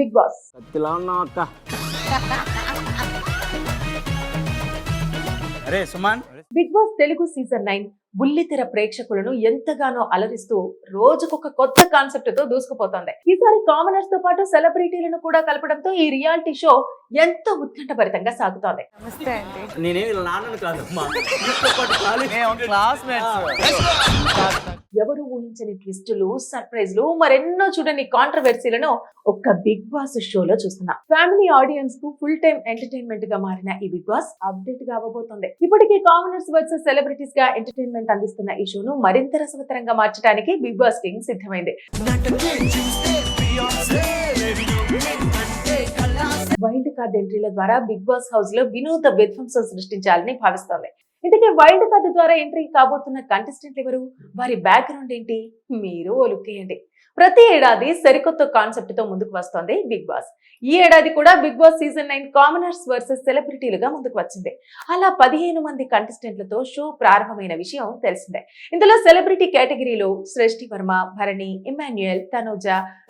Big boss. కత్తిలా ఉన్నావు అక్క. అరే Suman, Bigg Boss Telugu season 9 బుల్లితెర ప్రేక్షకులను ఎంతగానో అలరిస్తూ రోజుకొక కొత్త కాన్సెప్ట్ తో దూసుకుపోతోంది. ఈసారి కామనర్స్ తో పాటు సెలబ్రిటీలను కూడా కలపడంతో ఈ రియాలిటీ షో ఎంతో ఉత్కంఠభరితంగా సాగుతోంది. నమస్తే అండి. నేనేమి నాన్నను కాదమ్మా. ఎవరు ఊహించని ట్విస్టులు, సర్ప్రైజ్లు, మరెన్నో చూడని కాంట్రవర్సీలను ఒక్క బిగ్ బాస్ షోలో చూస్తున్నాం. ఫ్యామిలీ ఆడియన్స్ కు ఫుల్ టైం ఎంటర్టైన్మెంట్ గా మారిన ఈ బిగ్ బాస్ అప్డేట్ గా అవ్వబోతోంది. ఇప్పటికే కామనర్స్ వర్సెస్ సెలబ్రిటీస్ గా ఎంటర్టైన్మెంట్ అందిస్తున్న ఈ షోను మరింత రసవత్తరంగా మార్చడానికి బిగ్ బాస్ టీం సిద్ధమైంది. వైల్డ్ కార్డ్ ఎంట్రీల ద్వారా బిగ్ బాస్ హౌస్ లో వినోద విధ్వంసం సృష్టించాలని భావిస్తోంది. ఇందుకే వైల్డ్ కార్డు ద్వారా ఎంట్రీ కాబోతున్న కంటెస్టెంట్లు ఎవరు, వారి బ్యాక్గ్రౌండ్ ఏంటి, మీరు ఓ లుక్ వేయండి. ప్రతి ఏడాది సరికొత్త కాన్సెప్ట్ తో ముందుకు వస్తోంది బిగ్ బాస్. ఈ ఏడాది కూడా Bigg Boss season 9 commoners versus సెలబ్రిటీలుగా ముందుకు వచ్చింది. అలా 15 మంది కంటెస్టెంట్లతో షో ప్రారంభమైన విషయం తెలిసిందే. ఇందులో సెలబ్రిటీ కేటగిరీలో సృష్టి వర్మ, భరణి, ఇమాన్యుయల్, తనూజ,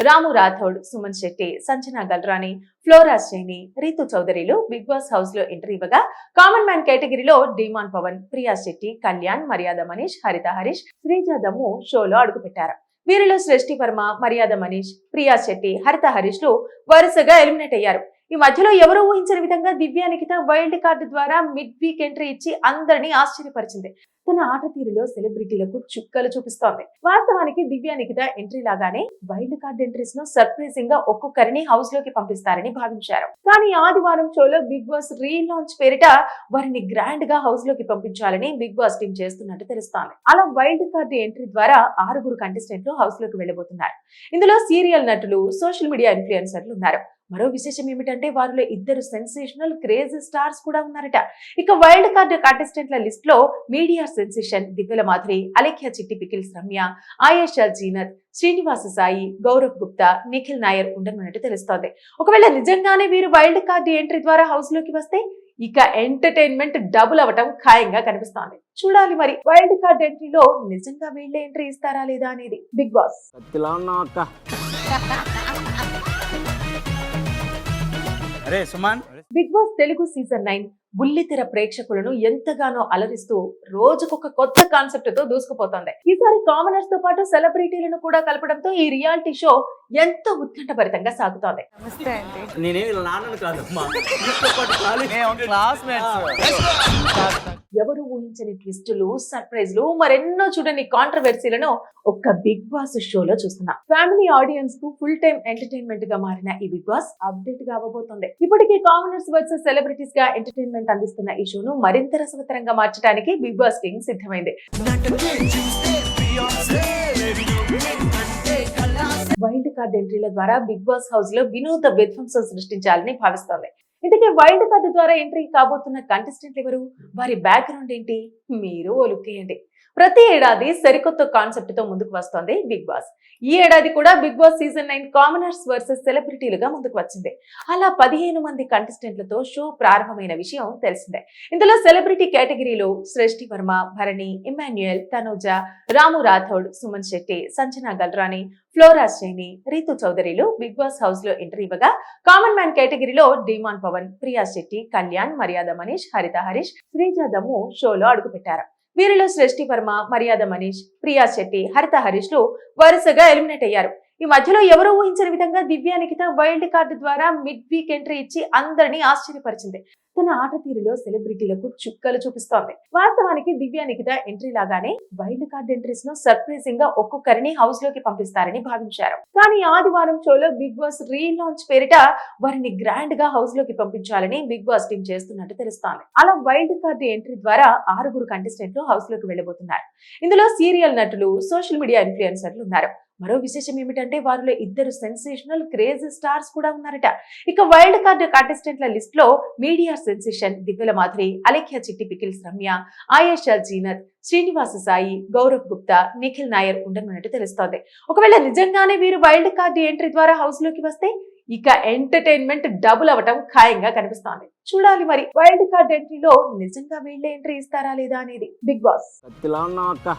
రాము రాథోడ్, సుమన్ శెట్టి, సంజనా గల్రాని, ఫ్లోరా శైని, రీతు చౌదరిలు బిగ్ బాస్ హౌస్ లో ఎంట్రీ ఇవ్వగా, కామన్ మ్యాన్ కేటగిరీలో డిమాన్ పవన్, ప్రియా శెట్టి, కళ్యాణ్, మర్యాద మనీష్, హరిత హరీష్, శ్రీజ దమ్ము షోలో అడుగుపెట్టారు. వీరిలో సృష్టి వర్మ, మర్యాద మనీష్, ప్రియా శెట్టి, హరిత హరీష్ లు వరుసగా ఎలిమినేట్ అయ్యారు. ఈ మధ్యలో ఎవరూ ఊహించని విధంగా దివ్య నిఖిత వైల్డ్ కార్డు ద్వారా మిడ్ వీక్ ఎంట్రీ ఇచ్చి అందరినీ ఆశ్చర్యపరిచింది. తన ఆట తీరులో సెలబ్రిటీలకు చుక్కలు చూపిస్తోంది. వాస్తవానికి దివ్య నిఖిత ఎంట్రీ లాగానే వైల్డ్ కార్డ్ ఎంట్రీస్ ను సర్ప్రైజింగ్ గా ఒక్కొక్కరిని హౌస్ లోకి పంపిస్తారని భావించారు. కానీ ఆదివారం షోలో బిగ్ బాస్ రీలాంచ్ పేరిట వారిని గ్రాండ్ గా హౌస్ లోకి పంపించాలని బిగ్ బాస్ టీం చేస్తున్నట్టు తెలుస్తోంది. అలా వైల్డ్ కార్డ్ ఎంట్రీ ద్వారా 6 కంటెస్టెంట్లు హౌస్ లోకి వెళ్లబోతున్నారు. ఇందులో సీరియల్ నటులు, సోషల్ మీడియా ఇన్ఫ్లుయెన్సర్లు ఉన్నారు. మరో విశేషం ఏమిటంటే వారిలో 2 సెన్సేషనల్ క్రేజీ స్టార్స్ కూడా ఉన్నారట. ఇక వైల్డ్ కార్డ్ కంటెస్టెంట్ల లిస్ట్ లో మీడియా సెన్సేషన్ దివ్యల మాధురి, అలేఖ్య చిట్టి పికిల్స్ రమ్య, ఆయేషా జీనత్, శ్రీనివాస సాయి, గౌరవ్ గుప్తా, నిఖిల్ నాయర్ ఉండనున్నట్టు తెలుస్తోంది. ఒకవేళ నిజంగానే వీరు వైల్డ్ కార్డ్ ఎంట్రీ ద్వారా హౌస్ లోకి వస్తే ఇక ఎంటర్టైన్మెంట్ డబుల్ అవటం ఖాయంగా కనిపిస్తోంది. చూడాలి మరి వైల్డ్ కార్డ్ ఎంట్రీలో నిజంగా వీళ్ళే ఎంట్రీ ఇస్తారా లేదా అనేది. Big boss. కత్తిలా ఉన్నావు అక్క. అరే Suman, Bigg Boss Telugu season 9 బుల్లితెర ప్రేక్షకులను ఎంతగానో అలరిస్తూ రోజుకొక కొత్త కాన్సెప్ట్ తో దూసుకుపోతోంది. ఈసారి కామనర్స్ తో పాటు సెలబ్రిటీలను కూడా కలపడంతో ఈ రియాలిటీ షో ఎంతో ఉత్కంఠభరితంగా సాగుతోంది. నమస్తే అండి. నేనేమి నాన్నను కాదమ్మా. ఎవరు ఊహించని ట్విస్టులు, సర్ప్రైజ్లు, మరెన్నో చూడని కాంట్రవర్సీలను ఒక్క బిగ్ బాస్ షోలో చూస్తున్నాం. ఫ్యామిలీ ఆడియన్స్ కు ఫుల్ టైం ఎంటర్టైన్మెంట్ గా మారిన ఈ బిగ్ బాస్ అప్డేట్ గా అవ్వబోతోంది. ఇప్పటికే కామనర్స్ వర్సెస్ సెలబ్రిటీస్ గా ఎంటర్టైన్మెంట్ అందిస్తున్న ఈ షోను మరింత రసవత్తరంగా మార్చడానికి బిగ్ బాస్ టీం సిద్ధమైంది. వైల్డ్ కార్డ్ ఎంట్రీల ద్వారా బిగ్ బాస్ హౌస్ లో వినోద విధ్వంసం సృష్టించాలని భావిస్తోంది. ఇందుకే వైల్డ్ కార్డు ద్వారా ఎంట్రీ కాబోతున్న కంటెస్టెంట్లు ఎవరు, వారి బ్యాక్గ్రౌండ్ ఏంటి, మీరు ఓ లుక్ వేయండి. ప్రతి ఏడాది సరికొత్త కాన్సెప్ట్ తో ముందుకు వస్తోంది బిగ్ బాస్. ఈ ఏడాది కూడా Bigg Boss season 9 commoners versus సెలబ్రిటీలుగా ముందుకు వచ్చింది. అలా 15 మంది కంటెస్టెంట్లతో షో ప్రారంభమైన విషయం తెలిసిందే. ఇందులో సెలబ్రిటీ కేటగిరీలో సృష్టి వర్మ, భరణి, ఇమాన్యుయల్, తనూజ, రాము రాథోడ్, సుమన్ శెట్టి, సంజనా గల్రాని, ఫ్లోరా శైని, రీతు చౌదరిలు బిగ్ బాస్ హౌస్ లో ఎంట్రీ ఇవ్వగా, కామన్ మ్యాన్ కేటగిరీలో డిమాన్ పవన్, ప్రియా శెట్టి, కళ్యాణ్, మర్యాద మనీష్, హరిత హరీష్, శ్రీజ దమ్ము షోలో అడుగుపెట్టారు. వీరిలో సృష్టి వర్మ, మర్యాద మనీష్, ప్రియా శెట్టి, హరిత హరీష్ లు వరుసగా ఎలిమినేట్ అయ్యారు. ఈ మధ్యలో ఎవరూ ఊహించని విధంగా దివ్య నిఖిత వైల్డ్ కార్డు ద్వారా మిడ్ వీక్ ఎంట్రీ ఇచ్చి అందరినీ ఆశ్చర్యపరిచింది. తన ఆట తీరులో సెలబ్రిటీలకు చుక్కలు చూపిస్తోంది. వాస్తవానికి దివ్య నిఖిత ఎంట్రీ లాగానే వైల్డ్ కార్డ్ ఎంట్రీస్ ను సర్ప్రైజింగ్ గా ఒక్కొక్కరిని హౌస్ లోకి పంపిస్తారని భావించారు. కానీ ఆదివారం షోలో బిగ్ బాస్ రీలాంచ్ పేరిట వారిని గ్రాండ్ గా హౌస్ లోకి పంపించాలని బిగ్ బాస్ టీం చేస్తున్నట్టు తెలుస్తోంది. అలా వైల్డ్ కార్డ్ ఎంట్రీ ద్వారా 6 కంటెస్టెంట్లు హౌస్ లోకి వెళ్లబోతున్నారు. ఇందులో సీరియల్ నటులు, సోషల్ మీడియా ఇన్ఫ్లుయెన్సర్లు ఉన్నారు. మరో విశేషం ఏమిటంటే వారిలో 2 సెన్సేషనల్ క్రేజీ స్టార్స్ కూడా ఉన్నారట. ఇక వైల్డ్ కార్డ్ కంటెస్టెంట్ల లిస్ట్ లో మీడియా సెన్సేషన్ దివ్యల మాధురి, అలేఖ్య చిట్టి పికిల్స్ రమ్య, ఆయేషా జీనత్, శ్రీనివాస సాయి, గౌరవ్ గుప్తా, నిఖిల్ నాయర్ ఉండనున్నట్టు తెలుస్తోంది. ఒకవేళ నిజంగానే వీరు వైల్డ్ కార్డ్ ఎంట్రీ ద్వారా హౌస్ లోకి వస్తే ఇక ఎంటర్టైన్మెంట్ డబుల్ అవటం ఖాయంగా కనిపిస్తోంది. చూడాలి మరి వైల్డ్ కార్డ్ ఎంట్రీలో నిజంగా వీళ్ళే ఎంట్రీ ఇస్తారా లేదా అనేది. Big boss. కత్తిలా ఉన్నావు అక్క.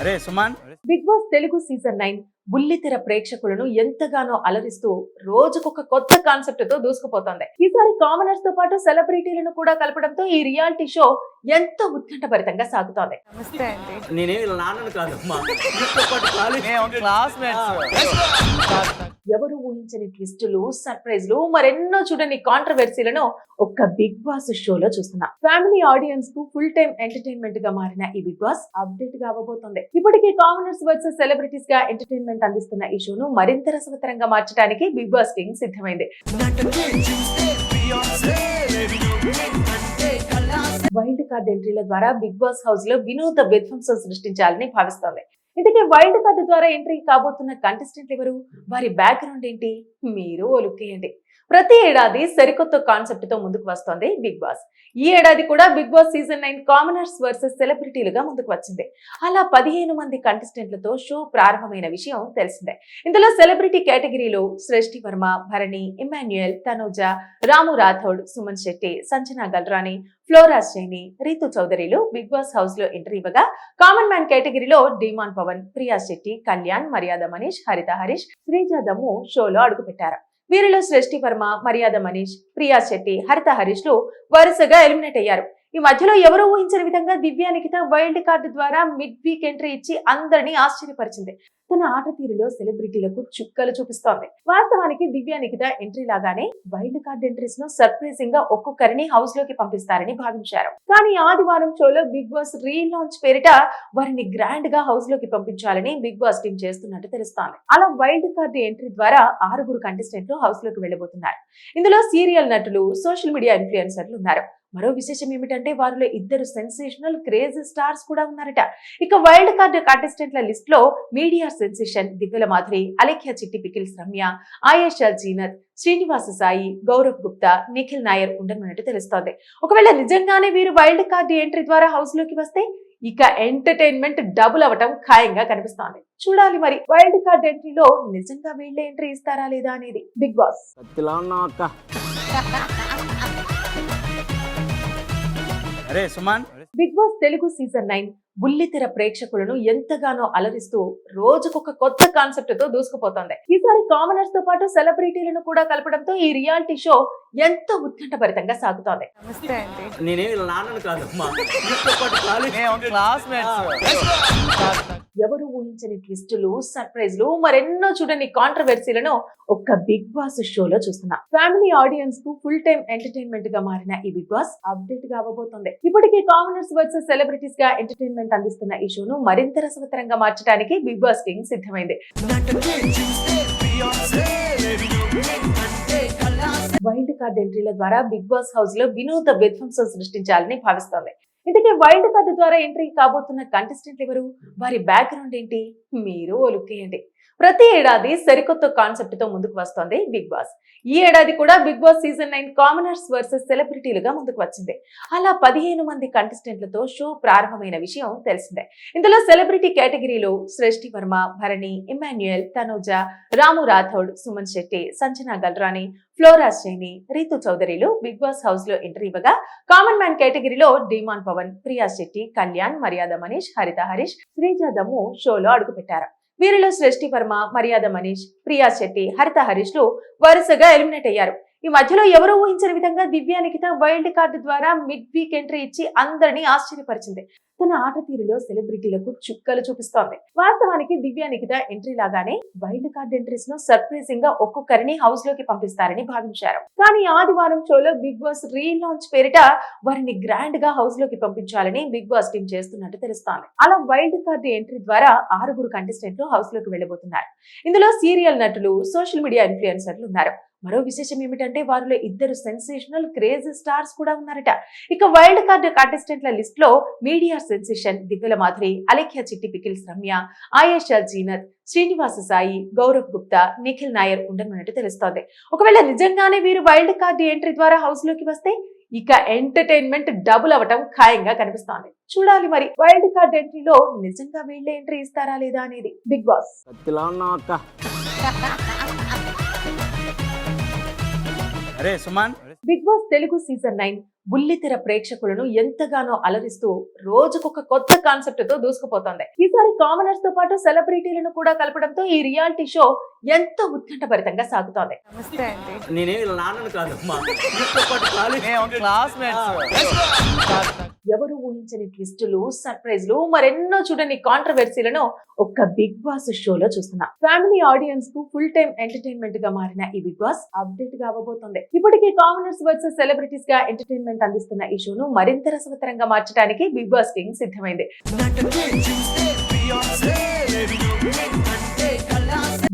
అరే Suman, Bigg Boss Telugu season 9 బుల్లితెర ప్రేక్షకులను ఎంతగానో అలరిస్తూ రోజుకొక కొత్త కాన్సెప్ట్ తో దూసుకుపోతోంది. ఈసారి కామనర్స్ తో పాటు సెలబ్రిటీలను కూడా కలపడంతో ఈ రియాలిటీ షో ఎంతో ఉత్కంఠభరితంగా సాగుతోంది. నమస్తే అండి. నేనే వీళ్ళ నాన్నను కాదమ్మా. నీతో పాటు college ఎవరు ఊహించని ట్విస్టులు, సర్ప్రైజ్లు, మరెన్నో చూడని కాంట్రవర్సీలను ఒక్క బిగ్ బాస్ షోలో చూస్తున్నాం. ఫ్యామిలీ ఆడియన్స్ కు ఫుల్ టైం ఎంటర్టైన్మెంట్ గా మారిన ఈ బిగ్ బాస్ అప్డేట్ గా అవ్వబోతోంది. ఇప్పటికే కామనర్స్ వర్సెస్ సెలబ్రిటీస్ గా ఎంటర్టైన్మెంట్ అందిస్తున్న ఈ షోను మరింత రసవత్తరంగా మార్చడానికి బిగ్ బాస్ టీమ్ సిద్ధమైంది. వైల్డ్ కార్డ్ ఎంట్రీల ద్వారా బిగ్ బాస్ హౌస్ లో వినూత్న విధ్వంసం సృష్టించాలని భావిస్తోంది. ఇందుకే వైల్డ్ కార్డు ద్వారా ఎంట్రీ కాబోతున్న కంటెస్టెంట్లు ఎవరు, వారి బ్యాక్గ్రౌండ్ ఏంటి, మీరు ఓ లుక్ వేయండి. ప్రతి ఏడాది సరికొత్త కాన్సెప్ట్ తో ముందుకు వస్తోంది బిగ్ బాస్. ఈ ఏడాది కూడా Bigg Boss season 9 commoners versus సెలబ్రిటీలుగా ముందుకు వచ్చింది. అలా 15 మంది కంటెస్టెంట్లతో షో ప్రారంభమైన విషయం తెలిసిందే. ఇందులో సెలబ్రిటీ కేటగిరీలో సృష్టి వర్మ, భరణి, ఇమాన్యుయల్, తనూజ, రాము రాథోడ్, సుమన్ శెట్టి, సంజనా గల్రాని, ఫ్లోరా శైని, రీతు చౌదరిలు బిగ్ బాస్ హౌస్ లో ఎంట్రీ ఇవ్వగా, కామన్ మ్యాన్ కేటగిరీలో డిమాన్ పవన్, ప్రియా శెట్టి, కళ్యాణ్, మర్యాద మనీష్, హరిత హరీష్, శ్రీజ దమ్ము షోలో అడుగుపెట్టారు. వీరిలో సృష్టి వర్మ, మర్యాద మనీష్, ప్రియా శెట్టి, హరిత హరీష్ లు వరుసగా ఎలిమినేట్ అయ్యారు. ఈ మధ్యలో ఎవరూ ఊహించిన విధంగా దివ్య నిఖిత వైల్డ్ కార్డు ద్వారా మిడ్ వీక్ ఎంట్రీ ఇచ్చి అందరినీ ఆశ్చర్యపరిచింది. తన ఆట తీరులో సెలబ్రిటీలకు చుక్కలు చూపిస్తోంది. వాస్తవానికి దివ్య నిఖిత ఎంట్రీ లాగానే వైల్డ్ కార్డ్ ఎంట్రీస్ ను సర్ప్రైజింగ్ గా ఒక్కొక్కరిని హౌస్ లోకి పంపిస్తారని భావించారు. కానీ ఆదివారం షోలో బిగ్ బాస్ రీలాంచ్ పేరిట వారిని గ్రాండ్ గా హౌస్ లోకి పంపించాలని బిగ్ బాస్ టీం చేస్తున్నట్టు తెలుస్తోంది. అలా వైల్డ్ కార్డ్ ఎంట్రీ ద్వారా 6 కంటెస్టెంట్లు హౌస్ లోకి వెళ్లబోతున్నారు. ఇందులో సీరియల్ నటులు, సోషల్ మీడియా ఇన్ఫ్లుయెన్సర్లు ఉన్నారు. మరో విశేషం ఏమిటంటే వారిలో 2 సెన్సేషనల్ క్రేజీ స్టార్స్ కూడా ఉన్నారట. ఇక వైల్డ్ కార్డ్ కంటెస్టెంట్ల లిస్ట్ లో మీడియా సెన్సేషన్ దివ్యల మాధురి, అలేఖ్య చిట్టి పికిల్స్ రమ్య, ఆయేషా జీనత్, శ్రీనివాస సాయి, గౌరవ్ గుప్తా, నిఖిల్ నాయర్ ఉండనున్నట్టు తెలుస్తోంది. ఒకవేళ నిజంగానే వీరు వైల్డ్ కార్డ్ ఎంట్రీ ద్వారా హౌస్ లోకి వస్తే ఇక ఎంటర్టైన్మెంట్ డబుల్ అవటం ఖాయంగా కనిపిస్తోంది. చూడాలి మరి వైల్డ్ కార్డ్ ఎంట్రీలో నిజంగా వీళ్ళే ఎంట్రీ ఇస్తారా లేదా అనేది. బిగ్ బాస్ కత్తిలా ఉన్నావు అక్క. అరే Suman. Bigg Boss Telugu season 9 బుల్లితెర ప్రేక్షకులను ఎంతగానో అలరిస్తూ రోజుకొక కొత్త కాన్సెప్ట్ తో దూసుకుపోతోంది. ఈసారి కామనర్స్ తో పాటు సెలబ్రిటీలను కూడా కలపడంతో ఈ రియాలిటీ షో ఎంతో ఉత్కంఠభరితంగా సాగుతోంది. నమస్తే అండి. నేనే వీళ్ళ నాన్నను కాదమ్మా. నీతో పాటు college ఎవరు ఊహించని ట్విస్టులు, సర్ప్రైజ్లు, మరెన్నో చూడని కాంట్రవర్సీలను ఒక్క బిగ్ బాస్ షోలో చూస్తున్నాం. ఫ్యామిలీ ఆడియన్స్ కు ఫుల్ టైం ఎంటర్టైన్మెంట్ గా మారిన ఈ బిగ్ బాస్ అప్డేట్ గా అవ్వబోతోంది. ఇప్పటికే కామనర్స్ వర్సెస్ సెలబ్రిటీస్ గా ఎంటర్టైన్మెంట్ అందిస్తున్న ఈ షోను మరింత రసవత్తరంగా మార్చడానికి బిగ్ బాస్ టీం సిద్ధమైంది. వైల్డ్ కార్డ్ ఎంట్రీల ద్వారా బిగ్ బాస్ హౌస్ లో వినూత్న విధ్వంసం సృష్టించాలని భావిస్తోంది. ఇందుకే వైల్డ్ కార్డు ద్వారా ఎంట్రీ కాబోతున్న కంటెస్టెంట్లు ఎవరు, వారి బ్యాక్గ్రౌండ్ ఏంటి, మీరు ఓ లుక్ వేయండి. ప్రతి ఏడాది సరికొత్త కాన్సెప్ట్ తో ముందుకు వస్తోంది బిగ్ బాస్. ఈ ఏడాది కూడా Bigg Boss season 9 commoners versus సెలబ్రిటీలుగా ముందుకు వచ్చింది. అలా 15 మంది కంటెస్టెంట్లతో షో ప్రారంభమైన విషయం తెలిసిందే. ఇందులో సెలబ్రిటీ కేటగిరీలో సృష్టి వర్మ, భరణి, ఇమాన్యుయల్, తనూజ, రాము రాథోడ్, సుమన్ శెట్టి, సంజనా గల్రాని, ఫ్లోరా శైని, రీతు చౌదరిలు బిగ్ బాస్ హౌస్ లో ఎంట్రీ ఇవ్వగా, కామన్ మ్యాన్ కేటగిరీలో డిమాన్ పవన్, ప్రియా శెట్టి, కళ్యాణ్, మర్యాద మనీష్, హరిత హరీష్, శ్రీజ దమ్ము షోలో అడుగుపెట్టారు. వీరిలో సృష్టి వర్మ, మర్యాద మనీష్, ప్రియా శెట్టి, హరిత హరీష్ లు వరుసగా ఎలిమినేట్ అయ్యారు. ఈ మధ్యలో ఎవరూ ఊహించిన విధంగా దివ్య నిఖిత వైల్డ్ కార్డు ద్వారా మిడ్ వీక్ ఎంట్రీ ఇచ్చి అందరినీ ఆశ్చర్యపరిచింది. తన ఆట తీరులో సెలబ్రిటీలకు చుక్కలు చూపిస్తోంది. వాస్తవానికి దివ్య నిఖిత ఎంట్రీ లాగానే వైల్డ్ కార్డ్ ఎంట్రీస్ ను సర్ప్రైజింగ్ గా ఒక్కొక్కరిని హౌస్ లోకి పంపిస్తారని భావించారు. కానీ ఆదివారం షోలో బిగ్ బాస్ రీలాంచ్ పేరిట వారిని గ్రాండ్ గా హౌస్ లోకి పంపించాలని బిగ్ బాస్ టీం చేస్తున్నట్టు తెలుస్తోంది. అలా వైల్డ్ కార్డ్ ఎంట్రీ ద్వారా 6 కంటెస్టెంట్లు హౌస్ లోకి వెళ్లబోతున్నారు. ఇందులో సీరియల్ నటులు, సోషల్ మీడియా ఇన్ఫ్లుయెన్సర్లు ఉన్నారు. మరో విశేషం ఏమిటంటే వారిలో 2 సెన్సేషనల్ క్రేజీ స్టార్స్ కూడా ఉన్నారట. ఇక వైల్డ్ కార్డ్ కంటెస్టెంట్ల లిస్ట్ లో మీడియా సెన్సేషన్ దివ్యల మాధురి, అలేఖ్య చిట్టి పికిల్స్ రమ్య, ఆయేషా జీనత్, శ్రీనివాస సాయి, గౌరవ్ గుప్తా, నిఖిల్ నాయర్ ఉండనున్నట్టు తెలుస్తోంది. ఒకవేళ నిజంగానే వీరు వైల్డ్ కార్డ్ ఎంట్రీ ద్వారా హౌస్ లోకి వస్తే ఇక ఎంటర్టైన్మెంట్ డబుల్ అవటం ఖాయంగా కనిపిస్తోంది. చూడాలి మరి వైల్డ్ కార్డ్ ఎంట్రీలో నిజంగా వీళ్ళే ఎంట్రీ ఇస్తారా లేదా అనేది. బిగ్ బాస్ కత్తిలా ఉన్నావు అక్క. అరే Suman. Bigg Boss Telugu season 9 బుల్లితెర ప్రేక్షకులను ఎంతగానో అలరిస్తూ రోజుకొక కొత్త కాన్సెప్ట్ తో దూసుకుపోతోంది. ఈసారి కామనర్స్ తో పాటు సెలబ్రిటీలను కూడా కలపడంతో ఈ రియాలిటీ షో ఎంతో ఉత్కంఠభరితంగా సాగుతోంది. నమస్తే అండి. నేనే వీళ్ళ నాన్నను కాదమ్మా నీతో పాటు కాలేజ్ ఎవరు ఊహించని ట్విస్టులు, సర్ప్రైజ్లు, మరెన్నో చూడని కాంట్రవర్సీలను ఒక్క బిగ్ బాస్ షోలో చూస్తున్నాం. ఫ్యామిలీ ఆడియన్స్ కు ఫుల్ టైం ఎంటర్టైన్మెంట్ గా మారిన ఈ బిగ్ బాస్ అప్డేట్ గా అవ్వబోతోంది. ఇప్పటికీ కామనర్స్ వర్సెస్ సెలబ్రిటీస్ గా ఎంటర్టైన్మెంట్ అందిస్తున్న ఈ షోను మరింత రసవత్తరంగా మార్చడానికి బిగ్ బాస్ టీమ్ సిద్ధమైంది.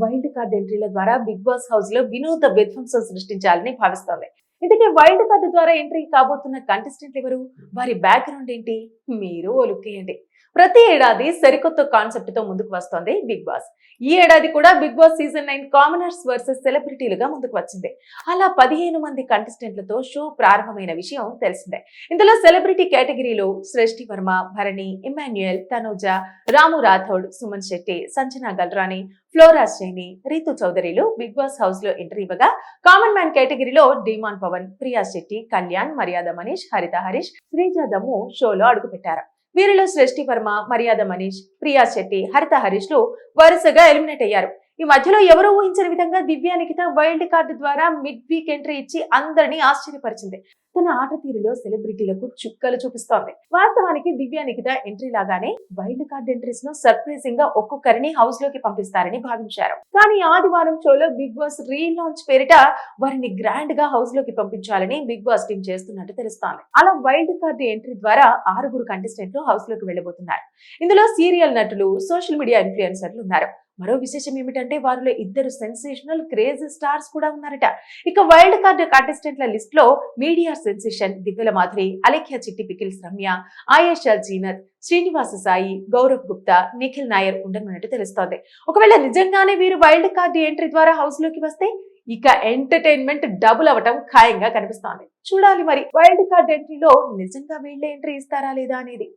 వైల్డ్ కార్డ్ ఎంట్రీల ద్వారా బిగ్ బాస్ హౌస్ లో వినూత్న విధ్వంసం సృష్టించాలని భావిస్తోంది. ఇంతకీ వైల్డ్ కార్డు ద్వారా ఎంట్రీ కాబోతున్న కంటెస్టెంట్లు ఎవరు, వారి బ్యాక్గ్రౌండ్ ఏంటి, మీరు ఓ లుక్ వేయండి. ప్రతి ఏడాది సరికొత్త కాన్సెప్ట్ తో ముందుకు వస్తోంది బిగ్ బాస్. ఈ ఏడాది కూడా Bigg Boss season 9 commoners versus సెలబ్రిటీలుగా ముందుకు వచ్చింది. అలా 15 మంది కంటెస్టెంట్లతో షో ప్రారంభమైన విషయం తెలిసిందే. ఇందులో సెలబ్రిటీ కేటగిరీలో సృష్టి వర్మ, భరణి, ఇమాన్యుయల్, తనుజ, రాము రాథోడ్, సుమన్ శెట్టి, సంజనా గల్రాని, ఫ్లోరా శైని, రీతు చౌదరిలు బిగ్ బాస్ హౌస్ లో ఎంట్రీ ఇవ్వగా, కామన్ మ్యాన్ కేటగిరీలో డిమాన్ పవన్, ప్రియా శెట్టి, కళ్యాణ్, మర్యాద మనీష్, హరిత హరీష్, శ్రీజ దమ్ము షోలో అడుగుపెట్టారు. వీరిలో సృష్టి వర్మ, మర్యాద మనీష్, ప్రియా శెట్టి, హరిత హరీష్ లు వరుసగా ఎలిమినేట్ అయ్యారు. ఈ మధ్యలో ఎవరూ ఊహించని విధంగా దివ్య నిఖిత వైల్డ్ కార్డు ద్వారా మిడ్ వీక్ ఎంట్రీ ఇచ్చి అందరినీ ఆశ్చర్యపరిచింది. తన ఆట తీరులో సెలబ్రిటీలకు చుక్కలు చూపిస్తోంది. వాస్తవానికి దివ్య నిఖిత ఎంట్రీ లాగానే వైల్డ్ కార్డ్ ఎంట్రీస్ ను సర్ప్రైజింగ్ గా ఒక్కొక్కరిని హౌస్ లోకి పంపిస్తారని భావించారు. కానీ ఆదివారం షోలో బిగ్ బాస్ రీలాంచ్ పేరిట వారిని గ్రాండ్ గా హౌస్ లోకి పంపించాలని బిగ్ బాస్ టీం చేస్తున్నట్టు తెలుస్తోంది. అలా వైల్డ్ కార్డ్ ఎంట్రీ ద్వారా 6 కంటెస్టెంట్లు హౌస్ లోకి వెళ్లబోతున్నారు. ఇందులో సీరియల్ నటులు, సోషల్ మీడియా ఇన్ఫ్లుయెన్సర్లు ఉన్నారు. మరో విశేషం ఏమిటంటే వారిలో 2 సెన్సేషనల్ క్రేజీ స్టార్స్ కూడా ఉన్నారట. ఇక వైల్డ్ కార్డ్ కంటెస్టెంట్ల లిస్ట్ లో మీడియా సెన్సేషన్ దివ్యల మాధురి, అలేఖ్య చిట్టి పికిల్స్ రమ్య, ఆయేషా జీనత్, శ్రీనివాస సాయి, గౌరవ్ గుప్తా, నిఖిల్ నాయర్ ఉండనున్నట్టు తెలుస్తోంది. ఒకవేళ నిజంగానే వీరు వైల్డ్ కార్డ్ ఎంట్రీ ద్వారా హౌస్ లోకి వస్తే ఇక ఎంటర్టైన్మెంట్ డబుల్ అవటం ఖాయంగా కనిపిస్తోంది. చూడాలి మరి వైల్డ్ కార్డ్ ఎంట్రీలో నిజంగా వీళ్ళే ఎంట్రీ ఇస్తారా లేదా అనేది.